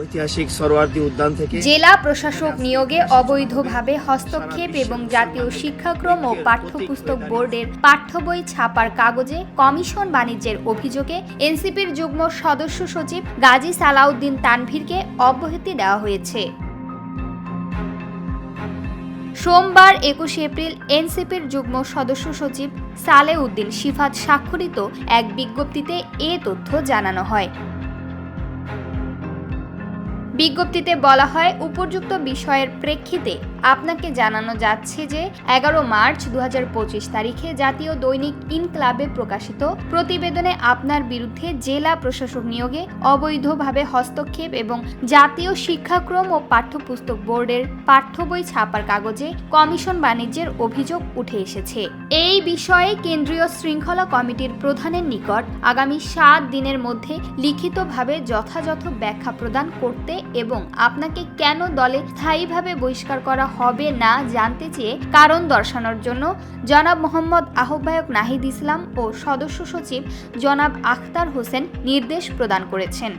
ঐতিহাসিক সরোয়ার্দী উদ্যান থেকে জেলা প্রশাসক নিয়োগে অবৈধভাবে হস্তক্ষেপ এবং জাতীয় শিক্ষাক্রম ও পাঠ্যপুস্তক বোর্ডের পাঠ্য বই ছাপার কাগজে কমিশন বাণিজ্যের অভিযোগে এনসিপির যুগ্ম সদস্য সচিব গাজী সালাউদ্দিন তানভীরকে অব্যাহতি দেওয়া হয়েছে। সোমবার ২১ এপ্রিল এনসিপির যুগ্ম সদস্য সচিব সালেউদ্দিন সিফাত স্বাক্ষরিত এক বিজ্ঞপ্তিতে এ তথ্য জানানো হয়। বিজ্ঞপ্তিতে বলা হয়, উপযুক্ত বিষয়ের প্রেক্ষিতে আপনাকে জানানো যাচ্ছে যে ১১ মার্চ ২০২৫ তারিখে জাতীয় দৈনিক ইনক্লাবে প্রকাশিত প্রতিবেদনে আপনার বিরুদ্ধে জেলা প্রশাসক নিয়োগে অবৈধভাবে হস্তক্ষেপ এবং জাতীয় শিক্ষাক্রম ও পাঠ্যপুস্তক বোর্ডের পাঠ্য বই ছাপার কাগজে কমিশন বাণিজ্যের অভিযোগ উঠে এসেছে। এই বিষয়ে কেন্দ্রীয় শৃঙ্খলা কমিটির প্রধানের নিকট আগামী ৭ দিনের মধ্যে লিখিতভাবে যথাযথ ব্যাখ্যা প্রদান করতে এবং আপনাকে কেন দলে স্থায়ীভাবে বহিষ্কার করা হবে না জানতে চেয়ে কারণ দর্শানোর জন্য জনাব মোহাম্মদ আহ্বায়ক নাহিদ ইসলাম ও সদস্য সচিব জনাব আখতার হোসেন নির্দেশ প্রদান করেছেন।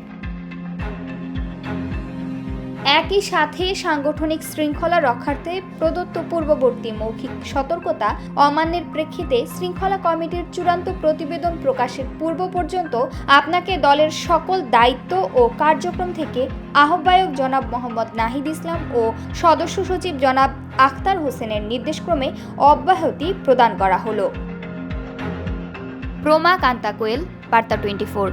একই সাথে সাংগঠনিক শৃঙ্খলা রক্ষার্থে প্রদত্ত পূর্ববর্তী মৌখিক সতর্কতা অমান্যের প্রেক্ষিতে শৃঙ্খলা কমিটির চূড়ান্ত প্রতিবেদন প্রকাশের পূর্ব পর্যন্ত আপনাকে দলের সকল দায়িত্ব ও কার্যক্রম থেকে আহ্বায়ক জনাব মোহাম্মদ নাহিদ ইসলাম ও সদস্য সচিব জনাব আখতার হোসেনের নির্দেশক্রমে অব্যাহতি প্রদান করা হলো। প্রমা কান্তা কোয়েল, বার্তা 24।